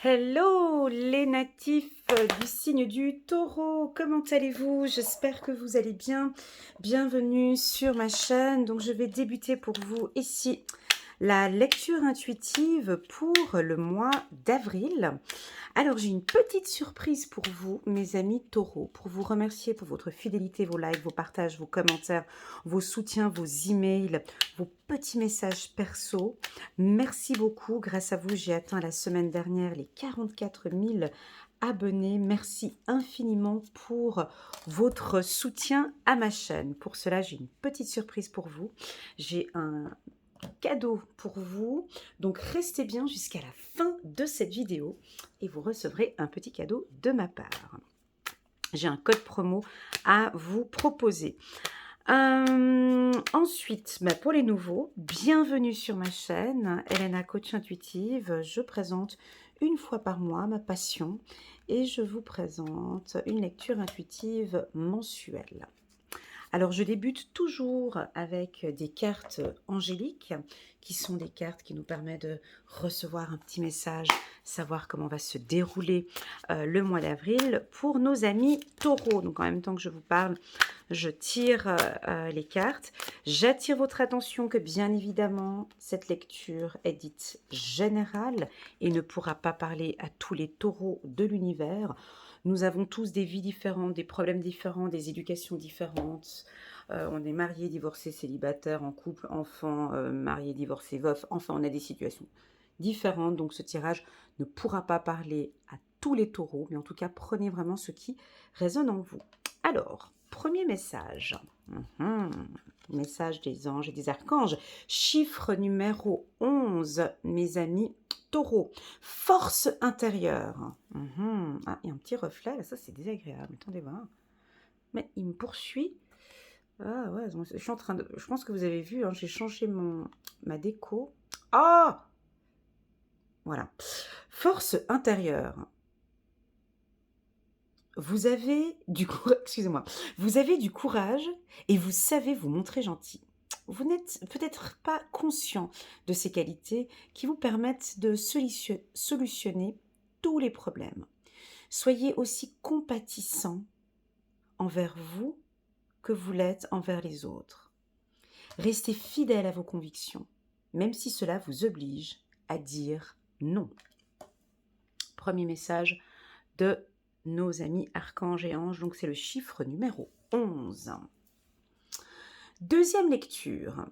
Hello les natifs du signe du taureau, comment allez-vous? J'espère que vous allez bien. Bienvenue sur ma chaîne. Donc je vais débuter pour vous ici la lecture intuitive pour le mois d'avril. Alors j'ai une petite surprise pour vous, mes amis taureaux, pour vous remercier pour votre fidélité, vos likes, vos partages, vos commentaires, vos soutiens, vos emails, vos petits messages perso. Merci beaucoup. Grâce à vous, j'ai atteint la semaine dernière les 44 000 abonnés. Merci infiniment pour votre soutien à ma chaîne. Pour cela, j'ai une petite surprise pour vous. J'ai un cadeau pour vous. Donc restez bien jusqu'à la fin de cette vidéo et vous recevrez un petit cadeau de ma part. J'ai un code promo à vous proposer. Ensuite, pour les nouveaux, bienvenue sur ma chaîne, Elena Coach Intuitive. Je présente une fois par mois ma passion et je vous présente une lecture intuitive mensuelle. Alors, je débute toujours avec des cartes angéliques, qui sont des cartes qui nous permettent de recevoir un petit message, savoir comment va se dérouler le mois d'avril pour nos amis taureaux. Donc, en même temps que je vous parle, je tire les cartes. J'attire votre attention que, bien évidemment, cette lecture est dite générale et ne pourra pas parler à tous les taureaux de l'univers. Nous avons tous des vies différentes, des problèmes différents, des éducations différentes. On est marié, divorcé, célibataire, en couple, enfant, marié, divorcé, veuf. Enfin, on a des situations différentes. Donc, ce tirage ne pourra pas parler à tous les taureaux. Mais en tout cas, prenez vraiment ce qui résonne en vous. Alors, premier message. Message des anges et des archanges. Chiffre numéro 11, mes amis taureaux. Force intérieure. Ah, il y a un petit reflet, là, ça c'est désagréable. Attendez voir. Mais il me poursuit. Ah ouais, je suis en train de. Je pense que vous avez vu, hein, j'ai changé ma déco. Ah, voilà. Force intérieure. Vous avez du excusez-moi. Vous avez du courage et vous savez vous montrer gentil. Vous n'êtes peut-être pas conscient de ces qualités qui vous permettent de solutionner tous les problèmes. Soyez aussi compatissant envers vous que vous l'êtes envers les autres. Restez fidèle à vos convictions, même si cela vous oblige à dire non. Premier message de nos amis archanges et anges, donc c'est le chiffre numéro 11. Deuxième lecture.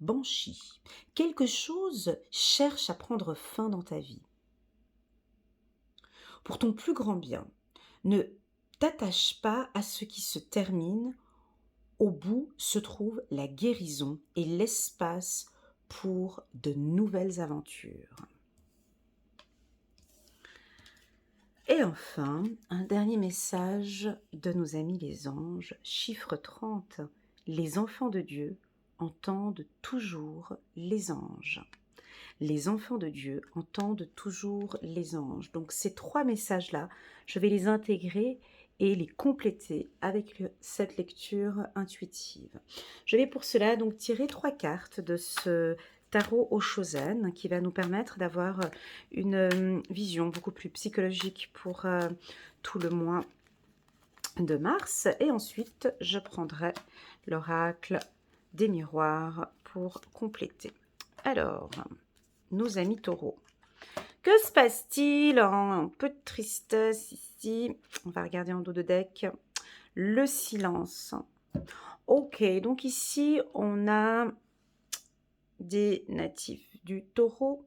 Banshee. Quelque chose cherche à prendre fin dans ta vie. Pour ton plus grand bien, ne t'attache pas à ce qui se termine. Au bout se trouve la guérison et l'espace pour de nouvelles aventures. Et enfin, un dernier message de nos amis les anges, chiffre 30. Les enfants de Dieu entendent toujours les anges. Les enfants de Dieu entendent toujours les anges. Donc ces trois messages-là, je vais les intégrer et les compléter avec cette lecture intuitive. Je vais pour cela donc tirer 3 cartes de ce tarot au Chosen qui va nous permettre d'avoir une vision beaucoup plus psychologique pour tout le mois de mars. Et ensuite, je prendrai l'oracle des miroirs pour compléter. Alors, nos amis taureaux. Que se passe-t-il? Un peu de tristesse ici. On va regarder en dos de deck. Le silence. Ok, donc ici, on a des natifs du taureau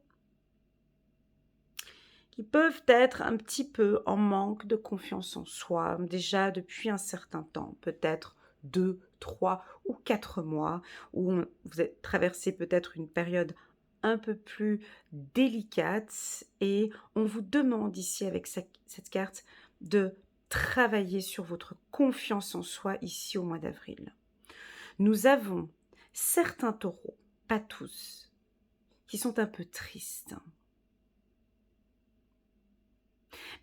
qui peuvent être un petit peu en manque de confiance en soi, déjà depuis un certain temps, peut-être 2, 3 ou 4 mois, où vous avez traversé peut-être une période un peu plus délicate et on vous demande ici avec cette carte de travailler sur votre confiance en soi ici au mois d'avril. Nous avons certains taureaux, pas tous, qui sont un peu tristes.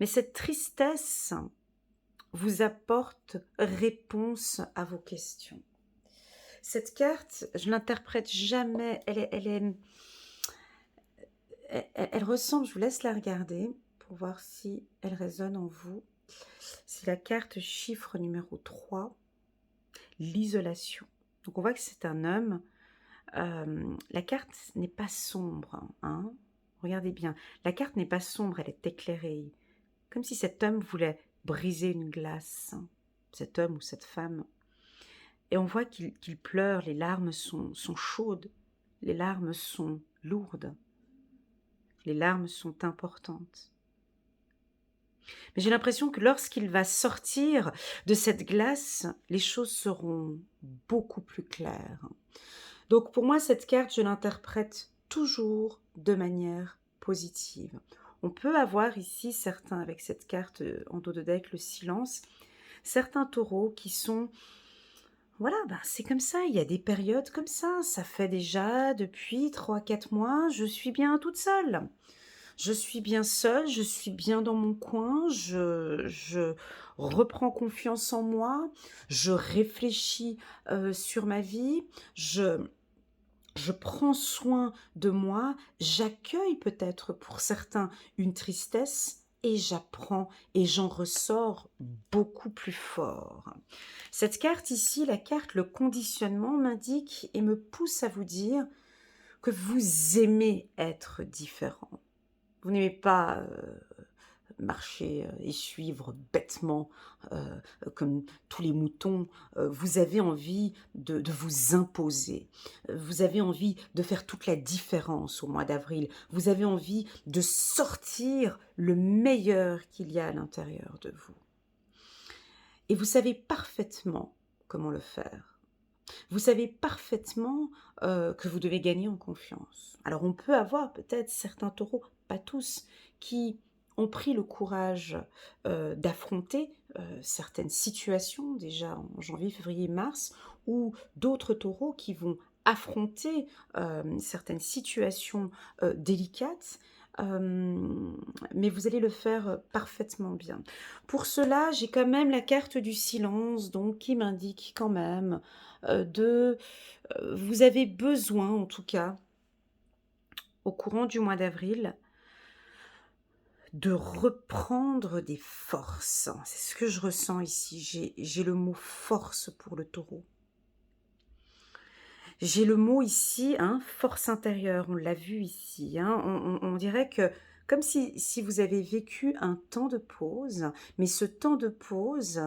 Mais cette tristesse vous apporte réponse à vos questions. Cette carte, je l'interprète jamais, elle est elle ressemble, je vous laisse la regarder pour voir si elle résonne en vous. C'est la carte chiffre numéro 3, l'isolation. Donc on voit que c'est un homme. La carte n'est pas sombre, hein. Regardez bien, la carte n'est pas sombre, elle est éclairée. Comme si cet homme voulait briser une glace, hein, cet homme ou cette femme. Et on voit qu'il pleure, les larmes sont chaudes, les larmes sont lourdes, les larmes sont importantes. Mais j'ai l'impression que lorsqu'il va sortir de cette glace, les choses seront beaucoup plus claires. Donc pour moi, cette carte, je l'interprète toujours de manière positive. On peut avoir ici certains, avec cette carte en dos de deck, le silence, certains taureaux qui sont... Voilà, c'est comme ça, il y a des périodes comme ça fait déjà depuis 3-4 mois, je suis bien toute seule. Je suis bien seule, je suis bien dans mon coin, je reprends confiance en moi, je réfléchis sur ma vie, je prends soin de moi, j'accueille peut-être pour certains une tristesse et j'apprends et j'en ressors beaucoup plus fort. Cette carte ici, la carte le conditionnement, m'indique et me pousse à vous dire que vous aimez être différent. Vous n'aimez pas marcher et suivre bêtement comme tous les moutons. Vous avez envie de vous imposer. Vous avez envie de faire toute la différence au mois d'avril. Vous avez envie de sortir le meilleur qu'il y a à l'intérieur de vous. Et vous savez parfaitement comment le faire. Vous savez parfaitement que vous devez gagner en confiance. Alors on peut avoir peut-être certains taureaux, pas tous, qui ont pris le courage d'affronter certaines situations déjà en janvier, février, mars, ou d'autres taureaux qui vont affronter certaines situations délicates, mais vous allez le faire parfaitement bien. Pour cela, j'ai quand même la carte du silence, donc qui m'indique quand même vous avez besoin, en tout cas, au courant du mois d'avril, de reprendre des forces. C'est ce que je ressens ici. J'ai le mot force pour le taureau. J'ai le mot ici, hein, force intérieure, on l'a vu ici. Hein, on dirait que comme si vous avez vécu un temps de pause, mais ce temps de pause,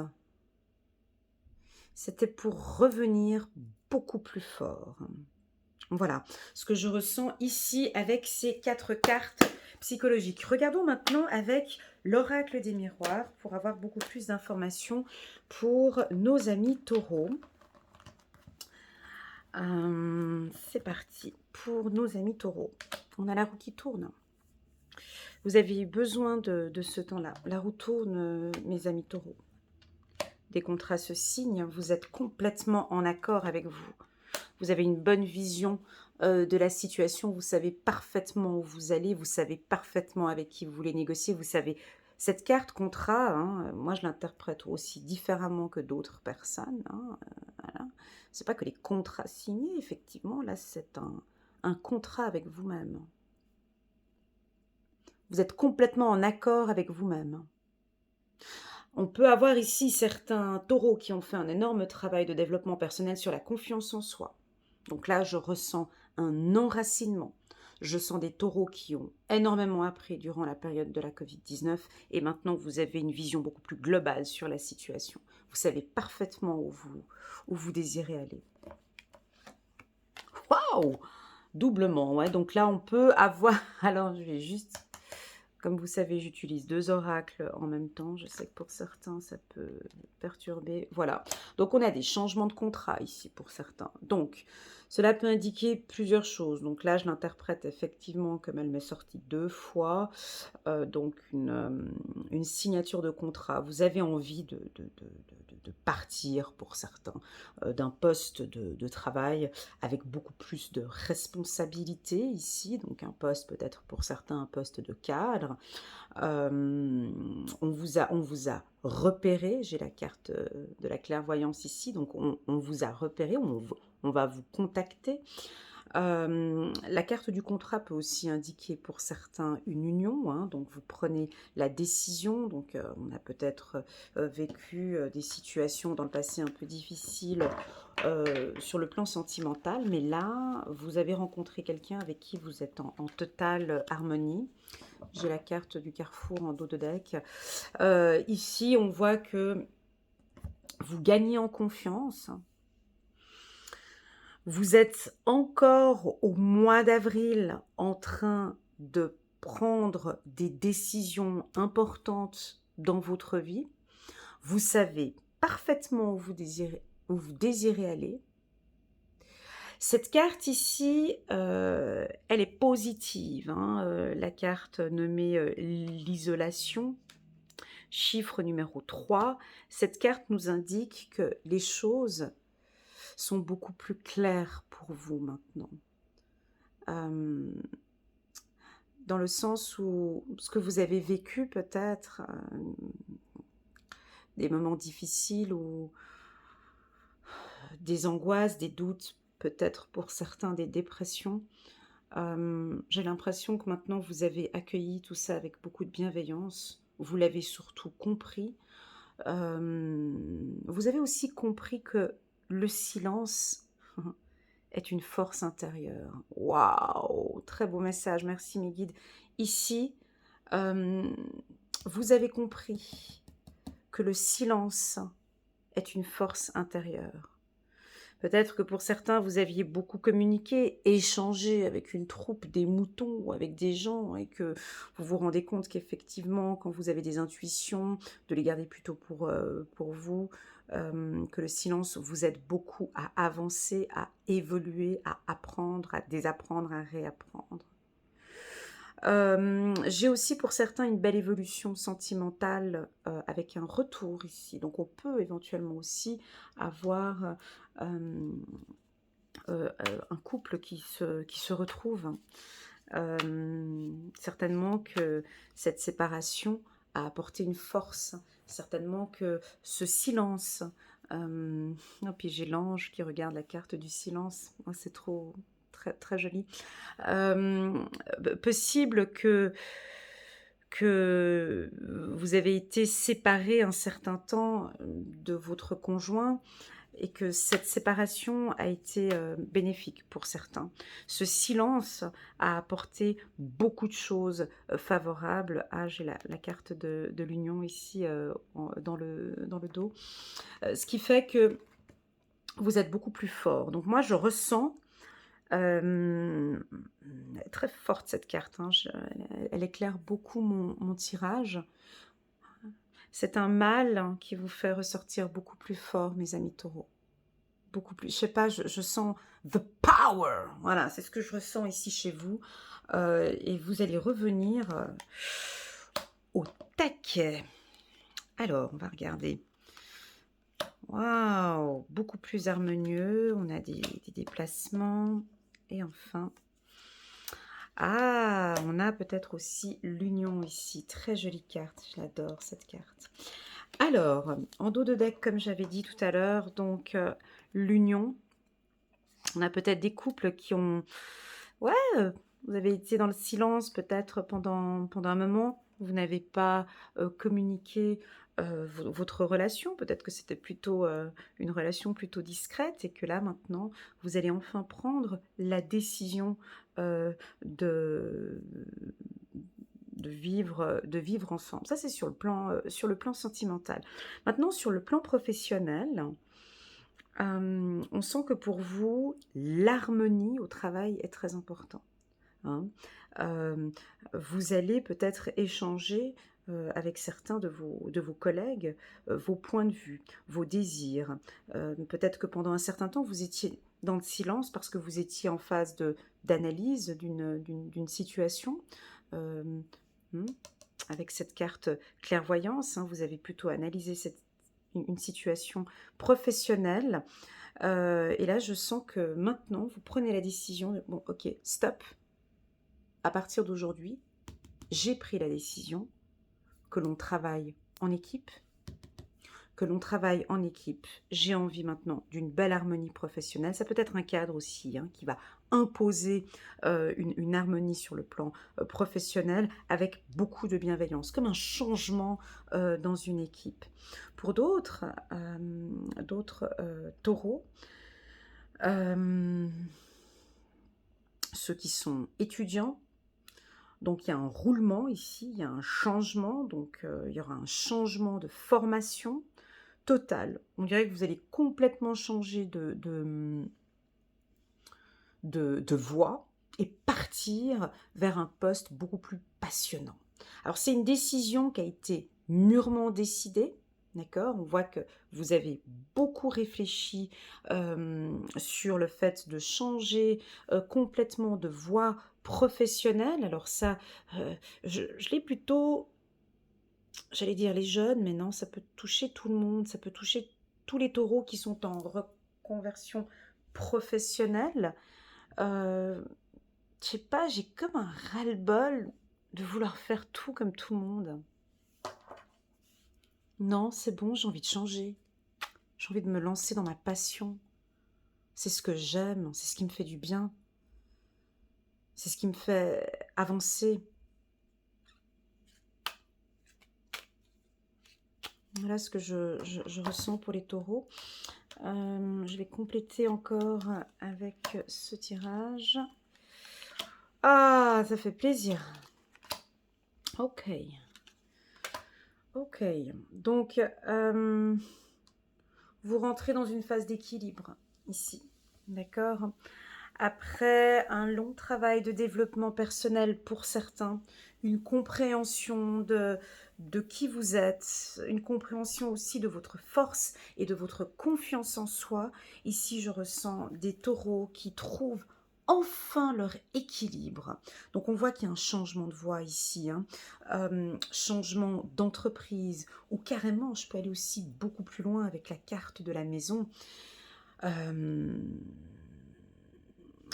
c'était pour revenir beaucoup plus fort. Voilà ce que je ressens ici avec ces 4 cartes psychologiques. Regardons maintenant avec l'oracle des miroirs pour avoir beaucoup plus d'informations pour nos amis taureaux. C'est parti pour nos amis taureaux. On a la roue qui tourne. Vous avez eu besoin de ce temps-là. La roue tourne, mes amis taureaux. Des contrats se signent, vous êtes complètement en accord avec vous. Vous avez une bonne vision de la situation, vous savez parfaitement où vous allez, vous savez parfaitement avec qui vous voulez négocier, vous savez... Cette carte contrat, hein, moi je l'interprète aussi différemment que d'autres personnes. Hein, voilà. C'est pas que les contrats signés, effectivement, là c'est un contrat avec vous-même. Vous êtes complètement en accord avec vous-même. On peut avoir ici certains taureaux qui ont fait un énorme travail de développement personnel sur la confiance en soi. Donc là, je ressens un enracinement. Je sens des taureaux qui ont énormément appris durant la période de la Covid-19 et maintenant vous avez une vision beaucoup plus globale sur la situation. Vous savez parfaitement où vous désirez aller. Waouh! Doublement, ouais. Donc là, on peut avoir... Alors, je vais juste... Comme vous savez, j'utilise 2 oracles en même temps. Je sais que pour certains, ça peut perturber. Voilà. Donc, on a des changements de contrat ici pour certains. Donc, cela peut indiquer plusieurs choses. Donc là, je l'interprète effectivement comme elle m'est sortie 2 fois. Donc, une signature de contrat. Vous avez envie de partir pour certains d'un poste de travail avec beaucoup plus de responsabilité ici. Donc, un poste peut-être pour certains, un poste de cadre. On vous a repéré, j'ai la carte de la clairvoyance ici, donc on vous a repéré, on va vous contacter. La carte du contrat peut aussi indiquer pour certains une union, hein, donc vous prenez la décision, donc on a peut-être vécu des situations dans le passé un peu difficiles sur le plan sentimental, mais là, vous avez rencontré quelqu'un avec qui vous êtes en totale harmonie. J'ai la carte du carrefour en dos de deck. Ici, on voit que vous gagnez en confiance. Vous êtes encore au mois d'avril en train de prendre des décisions importantes dans votre vie. Vous savez parfaitement où vous désirez aller. Cette carte ici, elle est positive, hein, la carte nommée l'isolation, chiffre numéro 3. Cette carte nous indique que les choses sont beaucoup plus claires pour vous maintenant. Dans le sens où ce que vous avez vécu peut-être, des moments difficiles ou des angoisses, des doutes, peut-être pour certains des dépressions. J'ai l'impression que maintenant vous avez accueilli tout ça avec beaucoup de bienveillance. Vous l'avez surtout compris. Vous avez aussi compris que le silence est une force intérieure. Waouh! Très beau message, merci mes guides. Ici, vous avez compris que le silence est une force intérieure. Peut-être que pour certains, vous aviez beaucoup communiqué, échangé avec une troupe, des moutons ou avec des gens et que vous vous rendez compte qu'effectivement, quand vous avez des intuitions, de les garder plutôt pour vous, que le silence vous aide beaucoup à avancer, à évoluer, à apprendre, à désapprendre, à réapprendre. J'ai aussi pour certains une belle évolution sentimentale avec un retour ici. Donc on peut éventuellement aussi avoir un couple qui se retrouve. Certainement que cette séparation a apporté une force. Certainement que ce silence... oh, puis j'ai l'ange qui regarde la carte du silence. Oh, c'est trop... Très, très joli. Possible que vous avez été séparés un certain temps de votre conjoint et que cette séparation a été bénéfique pour certains. Ce silence a apporté beaucoup de choses favorables. Ah, j'ai la carte de l'union ici dans le dos. Ce qui fait que vous êtes beaucoup plus fort. Donc moi, je ressens très forte cette carte, hein. Elle éclaire beaucoup mon tirage. C'est un mâle qui vous fait ressortir beaucoup plus fort, mes amis taureaux. Beaucoup plus, je sais pas, je sens the power. Voilà, c'est ce que je ressens ici chez vous. Et vous allez revenir au taquet. Alors, on va regarder. Waouh, beaucoup plus harmonieux. On a des déplacements. Et enfin, ah, on a peut-être aussi l'union ici. Très jolie carte, je l'adore cette carte. Alors, en dos de deck, comme j'avais dit tout à l'heure, donc l'union. On a peut-être des couples qui ont... Ouais, vous avez été dans le silence peut-être pendant un moment. Vous n'avez pas communiqué votre relation. Peut-être que c'était plutôt une relation plutôt discrète et que là, maintenant, vous allez enfin prendre la décision de vivre ensemble. Ça, c'est sur le plan sentimental. Maintenant, sur le plan professionnel... on sent que pour vous, l'harmonie au travail est très important. Hein. Vous allez peut-être échanger avec certains de vos collègues vos points de vue, vos désirs. Peut-être que pendant un certain temps, vous étiez dans le silence parce que vous étiez en phase d'analyse d'une situation. Avec cette carte clairvoyance, hein, vous avez plutôt analysé une situation professionnelle. Et là, je sens que maintenant, vous prenez la décision de, bon, ok, stop. À partir d'aujourd'hui, j'ai pris la décision que l'on travaille en équipe, que l'on travaille en équipe. J'ai envie maintenant d'une belle harmonie professionnelle. Ça peut être un cadre aussi hein, qui va imposer une harmonie sur le plan professionnel avec beaucoup de bienveillance, comme un changement dans une équipe. Pour d'autres taureaux, ceux qui sont étudiants, donc il y a un roulement ici, il y a un changement, donc il y aura un changement de formation totale. On dirait que vous allez complètement changer de voie et partir vers un poste beaucoup plus passionnant. Alors c'est une décision qui a été mûrement décidée, d'accord? On voit que vous avez beaucoup réfléchi sur le fait de changer complètement de voie professionnelle. Alors ça, je l'ai plutôt, j'allais dire les jeunes, mais non, ça peut toucher tout le monde, ça peut toucher tous les taureaux qui sont en reconversion professionnelle. Je sais pas, j'ai comme un ras-le-bol de vouloir faire tout comme tout le monde. Non, c'est bon, j'ai envie de changer. J'ai envie de me lancer dans ma passion. C'est ce que j'aime, c'est ce qui me fait du bien. C'est ce qui me fait avancer. Voilà ce que je ressens pour les taureaux. Je vais compléter encore avec ce tirage. Ah, ça fait plaisir. Ok. Ok. Donc, vous rentrez dans une phase d'équilibre ici. D'accord? Après un long travail de développement personnel pour certains, une compréhension de qui vous êtes, une compréhension aussi de votre force et de votre confiance en soi. Ici, je ressens des taureaux qui trouvent enfin leur équilibre. Donc on voit qu'il y a un changement de voie ici, hein. Changement d'entreprise, ou carrément, je peux aller aussi beaucoup plus loin avec la carte de la maison.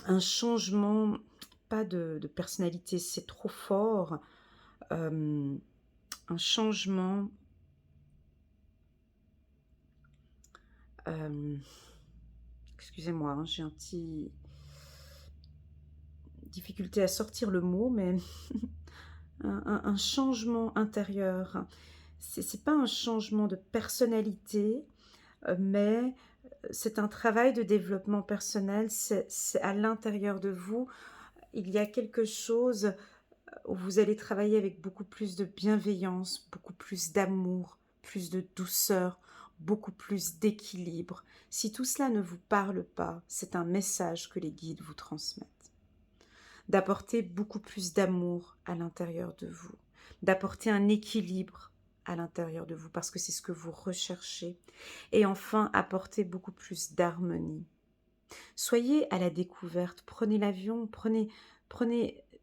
Un changement, pas de personnalité, c'est trop fort. Un changement, excusez-moi, hein, j'ai un petit difficulté à sortir le mot, mais un changement intérieur. C'est pas un changement de personnalité, mais c'est un travail de développement personnel, c'est à l'intérieur de vous. Il y a quelque chose où vous allez travailler avec beaucoup plus de bienveillance, beaucoup plus d'amour, plus de douceur, beaucoup plus d'équilibre. Si tout cela ne vous parle pas, c'est un message que les guides vous transmettent. D'apporter beaucoup plus d'amour à l'intérieur de vous, d'apporter un équilibre à l'intérieur de vous, parce que c'est ce que vous recherchez. Et enfin, apporter beaucoup plus d'harmonie. Soyez à la découverte, prenez l'avion,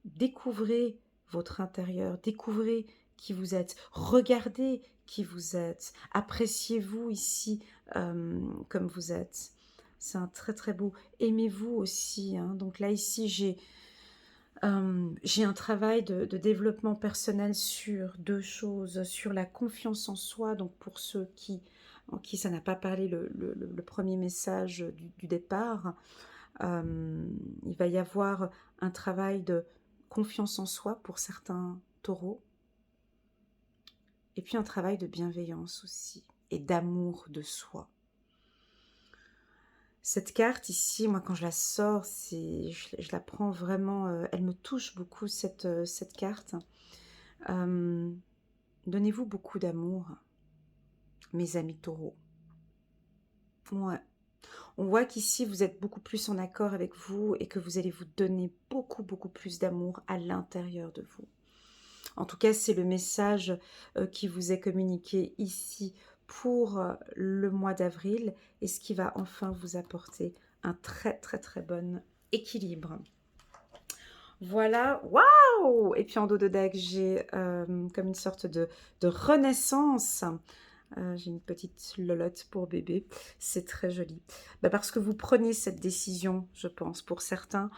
découvrez votre intérieur, découvrez qui vous êtes, regardez qui vous êtes, appréciez-vous ici comme vous êtes. C'est un très très beau. Aimez-vous aussi, hein. Donc là ici j'ai un travail de développement personnel sur deux choses, sur la confiance en soi, donc pour ceux en qui ça n'a pas parlé le premier message du départ, il va y avoir un travail de confiance en soi pour certains taureaux, et puis un travail de bienveillance aussi, et d'amour de soi. Cette carte ici, moi quand je la sors, je la prends vraiment, elle me touche beaucoup cette carte. Donnez-vous beaucoup d'amour, mes amis taureaux. Ouais. On voit qu'ici vous êtes beaucoup plus en accord avec vous et que vous allez vous donner beaucoup plus d'amour à l'intérieur de vous. En tout cas, c'est le message qui vous est communiqué ici pour le mois d'avril, et ce qui va enfin vous apporter un très bon équilibre. Voilà, waouh! Et puis en dos de deck, j'ai comme une sorte de renaissance. J'ai une petite lolotte pour bébé. C'est très joli. Bah, parce que vous prenez cette décision, je pense. Pour certains,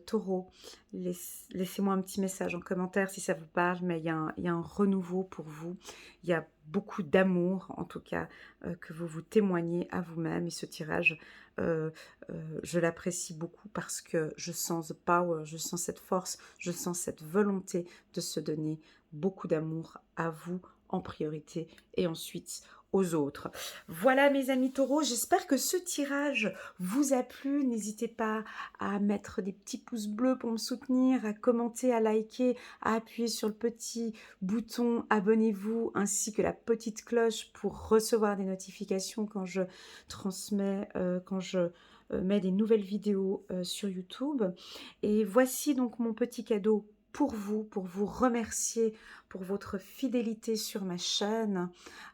taureaux, laissez-moi un petit message en commentaire si ça vous parle, mais il y a un renouveau pour vous. Il y a beaucoup d'amour, en tout cas, que vous vous témoignez à vous-même. Et ce tirage, euh, je l'apprécie beaucoup parce que je sens the power, je sens cette force, je sens cette volonté de se donner beaucoup d'amour à vous en priorité et ensuite aux autres. Voilà mes amis taureaux, j'espère que ce tirage vous a plu. N'hésitez pas à mettre des petits pouces bleus pour me soutenir, à commenter, à liker, à appuyer sur le petit bouton abonnez-vous ainsi que la petite cloche pour recevoir des notifications quand je transmets, quand je mets des nouvelles vidéos sur YouTube. Et voici donc mon petit cadeau pour vous remercier pour votre fidélité sur ma chaîne.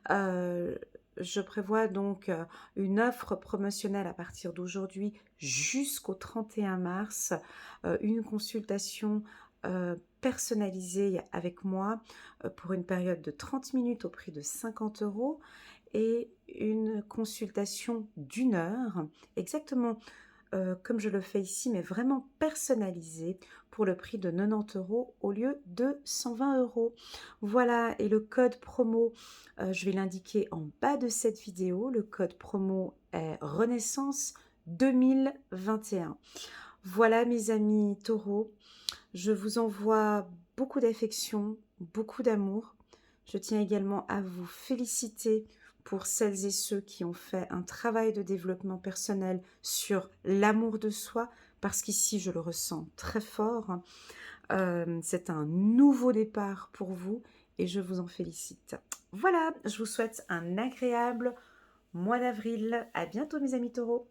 Je prévois donc une offre promotionnelle à partir d'aujourd'hui jusqu'au 31 mars, une consultation personnalisée avec moi pour une période de 30 minutes au prix de 50 € et une consultation d'1 heure, exactement comme je le fais ici, mais vraiment personnalisé pour le prix de 90 € au lieu de 120 €. Voilà, et le code promo, je vais l'indiquer en bas de cette vidéo. Le code promo est Renaissance 2021. Voilà mes amis taureaux, je vous envoie beaucoup d'affection, beaucoup d'amour. Je tiens également à vous féliciter pour celles et ceux qui ont fait un travail de développement personnel sur l'amour de soi, parce qu'ici, je le ressens très fort. C'est un nouveau départ pour vous et je vous en félicite. Voilà, je vous souhaite un agréable mois d'avril. À bientôt mes amis taureaux.